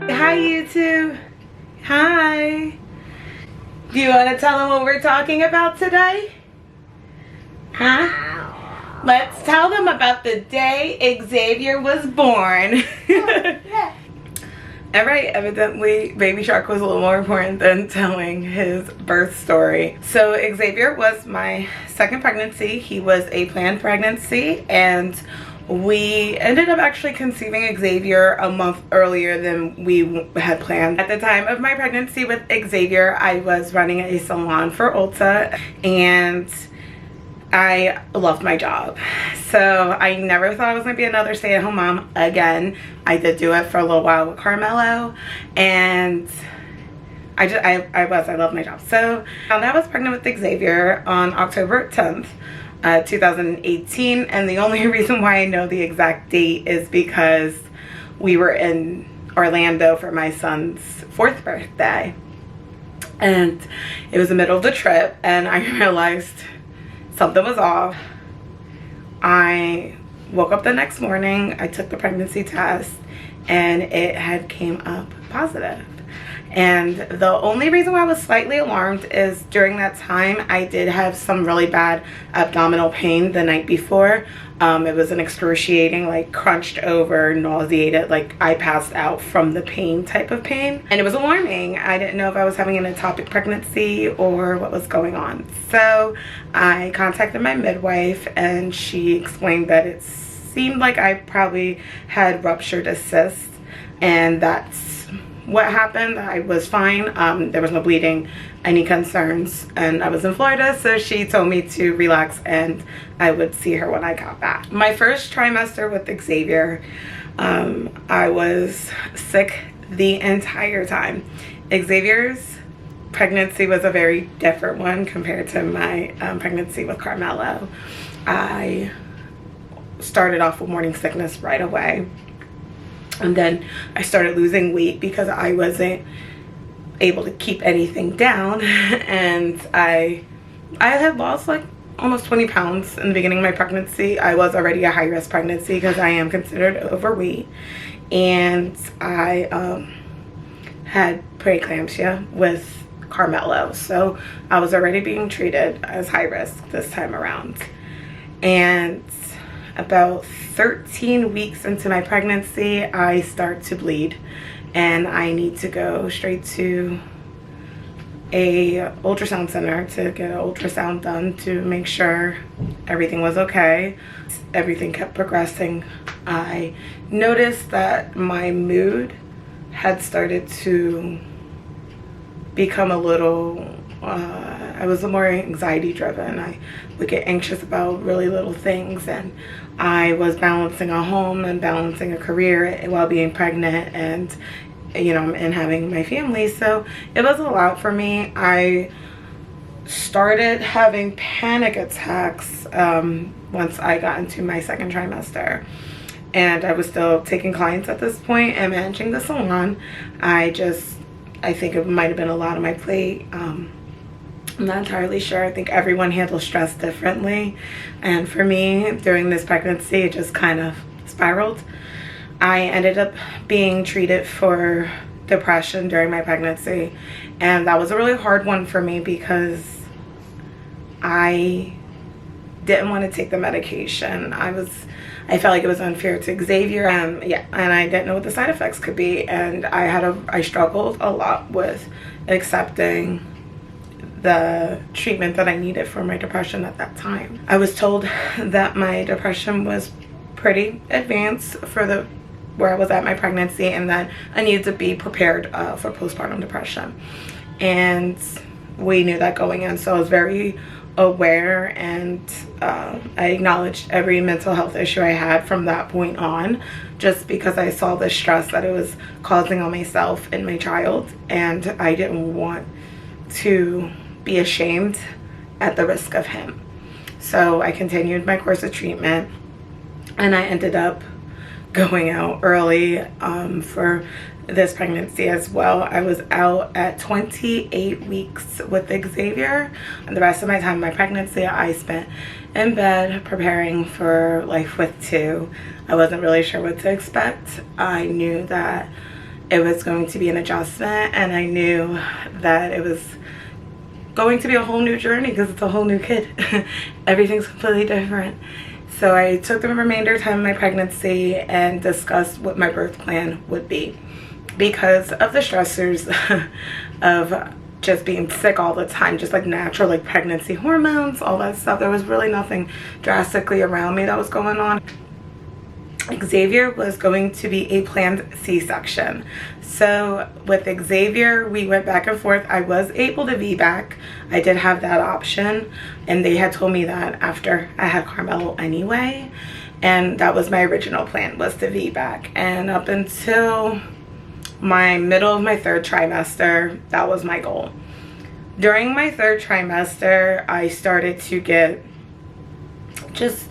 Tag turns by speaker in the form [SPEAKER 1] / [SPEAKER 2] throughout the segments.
[SPEAKER 1] Hi YouTube. Hi. Do you want to tell them what we're talking about today? Huh? Let's tell them about the day Xavier was born. Alright, evidently Baby Shark was a little more important than telling his birth story. So Xavier was my second pregnancy. He was a planned pregnancy, and we ended up actually conceiving Xavier a month earlier than we had planned. At the time of my pregnancy with Xavier, I was running a salon for Ulta, and I loved my job. So I never thought I was going to be another stay-at-home mom again. I did do it for a little while with Carmelo, and I loved my job. So I was pregnant with Xavier on October 10th. 2018, and the only reason why I know the exact date is because we were in Orlando for my son's 4th birthday, and it was the middle of the trip and I realized something was off. I woke up the next morning, I took the pregnancy test, and it had came up positive. And the only reason why I was slightly alarmed is during that time I did have some really bad abdominal pain the night before. It was an excruciating, like crunched over, nauseated, like I passed out from the pain type of pain. And it was alarming. I didn't know if I was having an ectopic pregnancy or what was going on. So I contacted my midwife, and she explained that it seemed like I probably had ruptured a cyst, and that's what happened. I was fine. There was no bleeding, any concerns, and I was in Florida, so she told me to relax and I would see her when I got back. My first trimester with Xavier, I was sick the entire time. Xavier's pregnancy was a very different one compared to my pregnancy with Carmelo. I started off with morning sickness right away. And then I started losing weight because I wasn't able to keep anything down. And I had lost like almost 20 pounds in the beginning of my pregnancy. I was already a high-risk pregnancy because I am considered overweight. And I had preeclampsia with Carmelo. So I was already being treated as high risk this time around. And about 13 weeks into my pregnancy, I start to bleed, and I need to go straight to a ultrasound center to get an ultrasound done to make sure everything was okay. Everything kept progressing. I noticed that my mood had started to become a little I was more anxiety driven. I would get anxious about really little things, and I was balancing a home and balancing a career while being pregnant and, you know, and having my family. So it was a lot for me. I started having panic attacks once I got into my second trimester. And I was still taking clients at this point and managing the salon. I think it might have been a lot on my plate. I'm not entirely sure. I think everyone handles stress differently. And for me, during this pregnancy, it just kind of spiraled. I ended up being treated for depression during my pregnancy. And that was a really hard one for me because I didn't want to take the medication. I felt like it was unfair to Xavier, and I didn't know what the side effects could be. And I struggled a lot with accepting the treatment that I needed for my depression at that time. I was told that my depression was pretty advanced for where I was at my pregnancy, and that I needed to be prepared for postpartum depression. And we knew that going in, so I was very aware, and I acknowledged every mental health issue I had from that point on, just because I saw the stress that it was causing on myself and my child, and I didn't want to be ashamed at the risk of him. So I continued my course of treatment, and I ended up going out early for this pregnancy as well. I was out at 28 weeks with Xavier, and the rest of my time in my pregnancy I spent in bed preparing for life with two. I wasn't really sure what to expect. I knew that it was going to be an adjustment, and I knew that it was going to be a whole new journey because it's a whole new kid. Everything's completely different. So I took the remainder time of my pregnancy and discussed what my birth plan would be, because of the stressors of just being sick all the time, just like natural, like pregnancy hormones, all that stuff. There was really nothing drastically around me that was going on. Xavier was going to be a planned C-section. So with Xavier, we went back and forth. I was able to VBAC. I did have that option, and they had told me that after I had Carmelo anyway, and that was my original plan, was to VBAC. And up until my middle of my 3rd trimester, that was my goal. During my 3rd trimester, I started to get just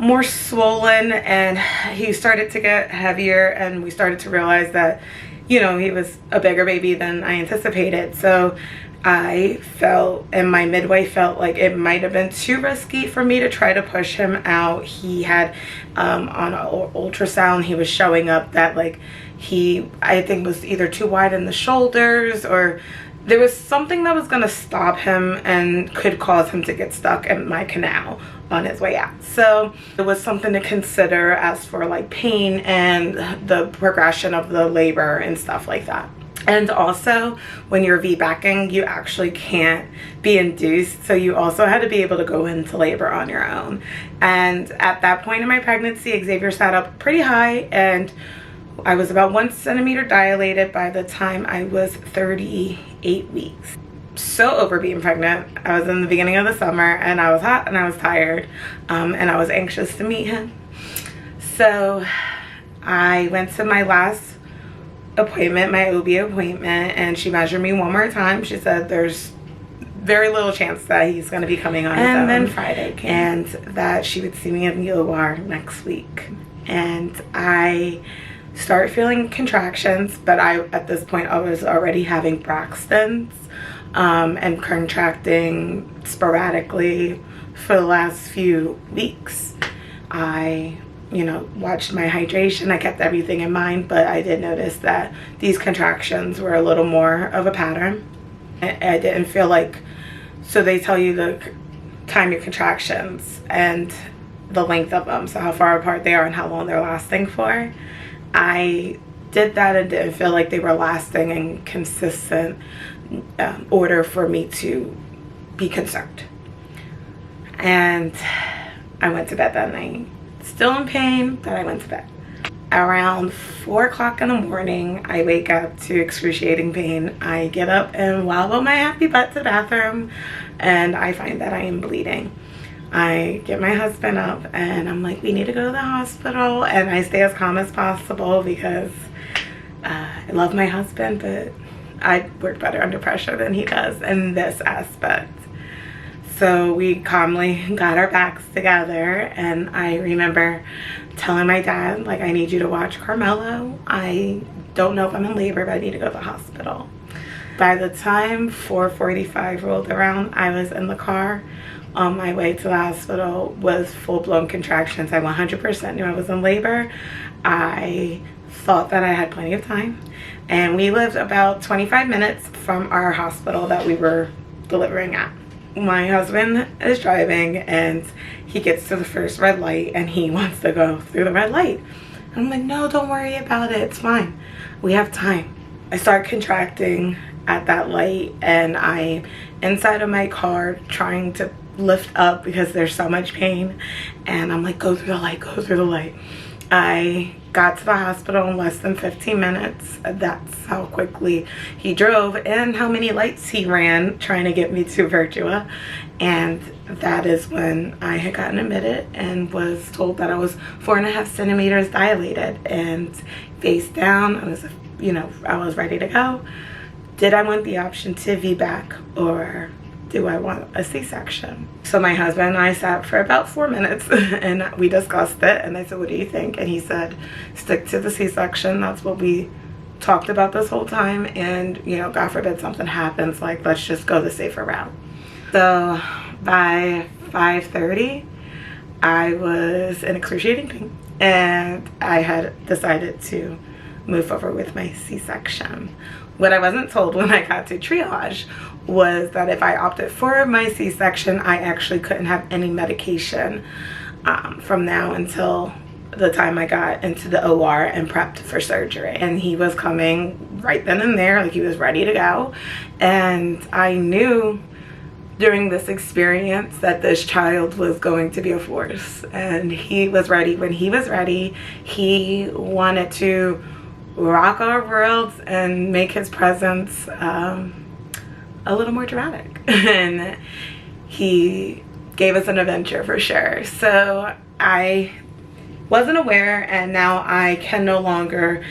[SPEAKER 1] more swollen, and he started to get heavier, and we started to realize that, you know, he was a bigger baby than I anticipated. So I felt, and my midway felt like it might have been too risky for me to try to push him out. He had on an ultrasound, he was showing up that like he, I think, was either too wide in the shoulders, or there was something that was going to stop him and could cause him to get stuck in my canal on his way out. So it was something to consider as for like pain and the progression of the labor and stuff like that. And also, when you're VBACing, you actually can't be induced, so you also had to be able to go into labor on your own. And at that point in my pregnancy, Xavier sat up pretty high, and I was about 1 centimeter dilated by the time I was 38 weeks. So over being pregnant. I was in the beginning of the summer, and I was hot and I was tired, and I was anxious to meet him. So I went to my last appointment, my OB appointment, and she measured me one more time. She said there's very little chance that he's going to be coming on his own. And then Friday came, and that she would see me in the OR next week. And I start feeling contractions, but at this point I was already having Braxton's and contracting sporadically for the last few weeks. I, you know, watched my hydration. I kept everything in mind, but I did notice that these contractions were a little more of a pattern. I didn't feel like, so they tell you to time your contractions and the length of them, so how far apart they are and how long they're lasting for. I did that and didn't feel like they were lasting in consistent order for me to be concerned. And I went to bed that night, still in pain, but I went to bed. Around 4 o'clock in the morning, I wake up to excruciating pain. I get up and wobble my happy butt to the bathroom, and I find that I am bleeding. I get my husband up, and I'm like, we need to go to the hospital. And I stay as calm as possible because I love my husband, but I work better under pressure than he does in this aspect. So we calmly got our backs together, and I remember telling my dad, like, I need you to watch Carmelo. I don't know if I'm in labor, but I need to go to the hospital. By the time 4:45 rolled around, I was in the car on my way to the hospital with full-blown contractions. I 100% knew I was in labor. I thought that I had plenty of time, and we lived about 25 minutes from our hospital that we were delivering at. My husband is driving, and he gets to the first red light, and he wants to go through the red light. And I'm like, no, don't worry about it, it's fine, we have time. I start contracting at that light, and I'm inside of my car trying to lift up because there's so much pain, and I'm like, go through the light, go through the light. I got to the hospital in less than 15 minutes. That's how quickly he drove and how many lights he ran trying to get me to Virtua. And that is when I had gotten admitted and was told that I was 4.5 centimeters dilated and face down. I was, you know, I was ready to go. Did I want the option to VBAC, or do I want a C-section? So my husband and I sat for about 4 minutes and we discussed it, and I said, what do you think? And he said, stick to the C-section. That's what we talked about this whole time, and, you know, God forbid something happens, like, let's just go the safer route. So by 5:30, I was in excruciating pain, and I had decided to move forward with my C-section. What I wasn't told when I got to triage was that if I opted for my C-section, I actually couldn't have any medication from now until the time I got into the OR and prepped for surgery. And he was coming right then and there, like he was ready to go. And I knew during this experience that this child was going to be a force, and he was ready when he was ready. He wanted to rock our worlds and make his presence a little more dramatic. And he gave us an adventure for sure. So I wasn't aware, and now I can no longer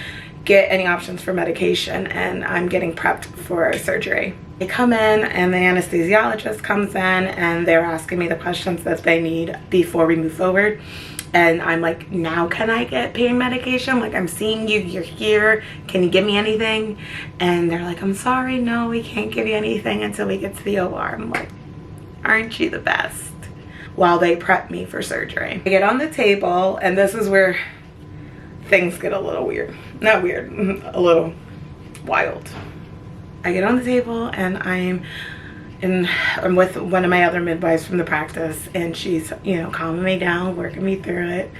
[SPEAKER 1] get any options for medication, and I'm getting prepped for surgery. They come in and the anesthesiologist comes in and they're asking me the questions that they need before we move forward. And I'm like, now can I get pain medication? Like, I'm seeing you, you're here, can you give me anything? And they're like, I'm sorry, no, we can't give you anything until we get to the OR. I'm like, aren't you the best? While they prep me for surgery. I get on the table, and this is where things get a little weird. Not weird, a little wild. I get on the table and I'm with one of my other midwives from the practice, and she's, you know, calming me down, working me through it.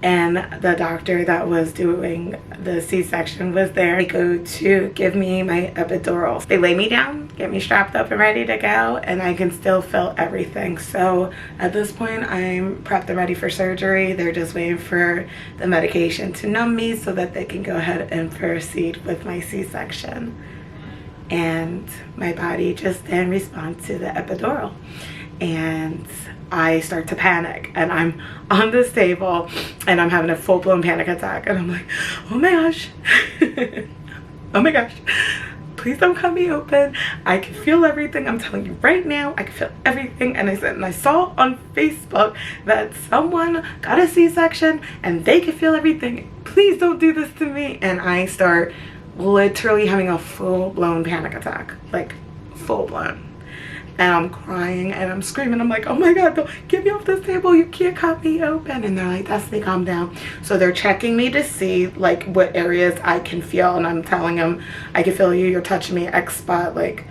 [SPEAKER 1] And the doctor that was doing the C-section was there. They go to give me my epidural. They lay me down, get me strapped up and ready to go, and I can still feel everything. So at this point, I'm prepped and ready for surgery. They're just waiting for the medication to numb me so that they can go ahead and proceed with my C-section. And my body just then responds to the epidural, and I start to panic, and I'm on this table and I'm having a full-blown panic attack, and I'm like, oh my gosh, oh my gosh, please don't cut me open. I can feel everything. I'm telling you right now, I can feel everything. And I said, and I saw on Facebook that someone got a C-section and they can feel everything. Please don't do this to me. And I start literally having a full-blown panic attack, like full-blown. And I'm crying and I'm screaming. I'm like, oh my God, don't get me off this table. You can't cut me open. And they're like, Destini, calm down. So they're checking me to see like what areas I can feel. And I'm telling them, I can feel you. You're touching me X spot. Like,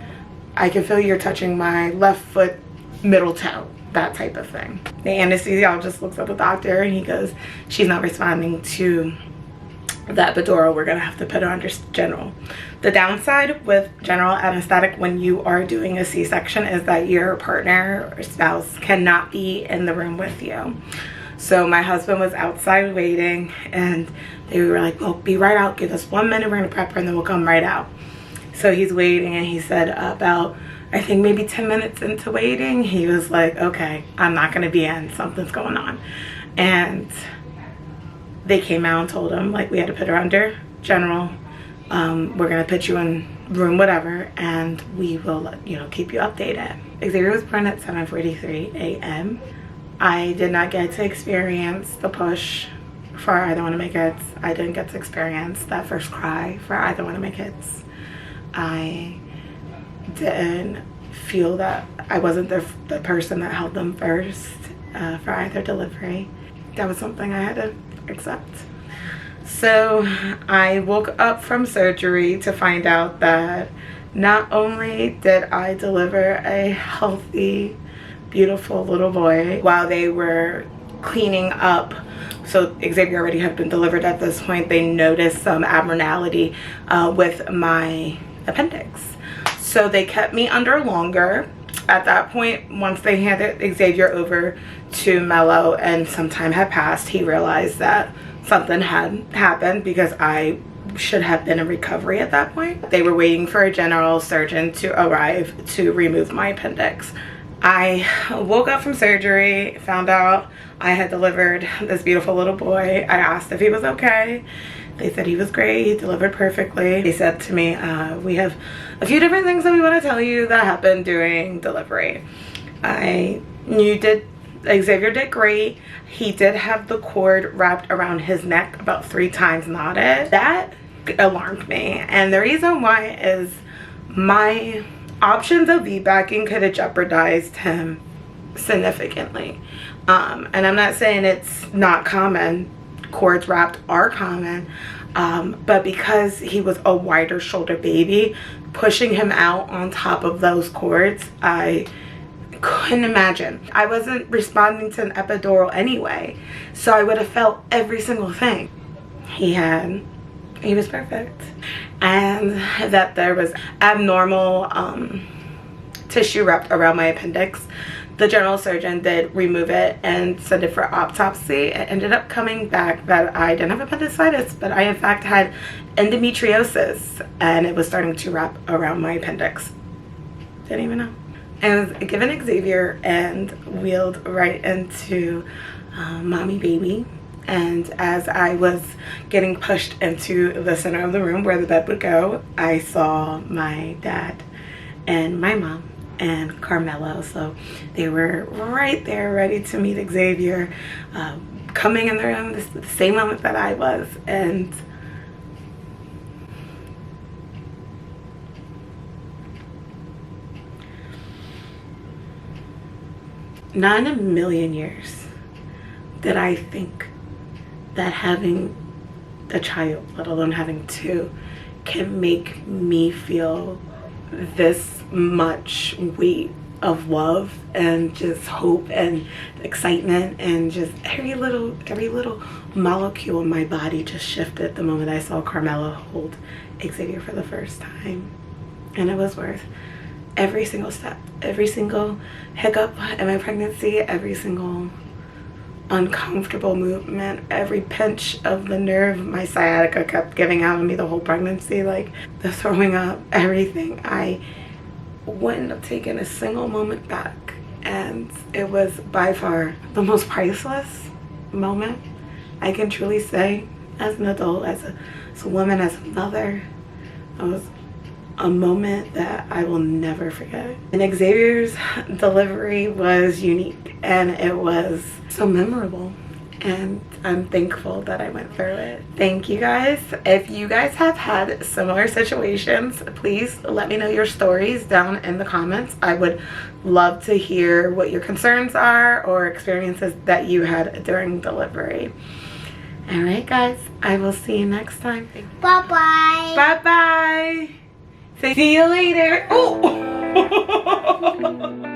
[SPEAKER 1] I can feel you're touching my left foot, middle toe, that type of thing. The anesthesiologist looks at the doctor and he goes, she's not responding to the epidural. We're gonna have to put her under general. The downside with general anesthetic when you are doing a C-section is that your partner or spouse cannot be in the room with you. So my husband was outside waiting, and they were like, well, be right out, give us 1 minute, we're gonna prep her and then we'll come right out. So he's waiting, and he said about, I think maybe 10 minutes into waiting, he was like, okay, I'm not gonna be in, something's going on. And they came out and told him, like, we had to put her under general. We're gonna put you in room whatever, and we will, you know, keep you updated. Xavier was born at 7:43 a.m. I did not get to experience the push for either one of my kids. I didn't get to experience that first cry for either one of my kids. I didn't feel that I wasn't the person that held them first for either delivery. That was something I had to accept. So I woke up from surgery to find out that not only did I deliver a healthy, beautiful little boy while they were cleaning up. So Xavier already had been delivered at this point. They noticed some abnormality with my appendix. So they kept me under longer. At that point, once they handed Xavier over to Mello and some time had passed, he realized that something had happened because I should have been in recovery at that point. They were waiting for a general surgeon to arrive to remove my appendix. I woke up from surgery, found out I had delivered this beautiful little boy. I asked if he was okay. They said he was great, he delivered perfectly. They said to me, we have a few different things that we want to tell you that happened during delivery. Xavier did great. He did have the cord wrapped around his neck about 3 times knotted. That alarmed me. And the reason why is my options of VBACing could have jeopardized him significantly. And I'm not saying it's not common cords wrapped are common, but because he was a wider shoulder baby, pushing him out on top of those cords, I couldn't imagine. I wasn't responding to an epidural anyway, so I would have felt every single thing. He was perfect. And that there was abnormal tissue wrapped around my appendix. The general surgeon did remove it and send it for autopsy. It ended up coming back that I didn't have appendicitis, but I in fact had endometriosis, and it was starting to wrap around my appendix. Didn't even know. I was given Xavier and wheeled right into mommy baby. And as I was getting pushed into the center of the room where the bed would go, I saw my dad and my mom and Carmelo. So they were right there ready to meet Xavier, coming in the room the same moment that I was. And not in a million years did I think that having a child, let alone having two, can make me feel this much weight of love and just hope and excitement, and just every little molecule in my body just shifted the moment I saw Carmelo hold Xavier for the first time. And it was worth every single step, every single hiccup in my pregnancy, every single uncomfortable movement, every pinch of the nerve my sciatica kept giving out on me the whole pregnancy, like the throwing up, everything. I wouldn't have taken a single moment back, and it was by far the most priceless moment I can truly say as an adult, as a woman, as a mother. It was a moment that I will never forget. And Xavier's delivery was unique, and it was so memorable, and I'm thankful that I went through it. Thank you guys. If you guys have had similar situations, please let me know your stories down in the comments. I would love to hear what your concerns are or experiences that you had during delivery. All right, guys, I will see you next time.
[SPEAKER 2] Bye-bye.
[SPEAKER 1] Bye-bye. See you later. Oh.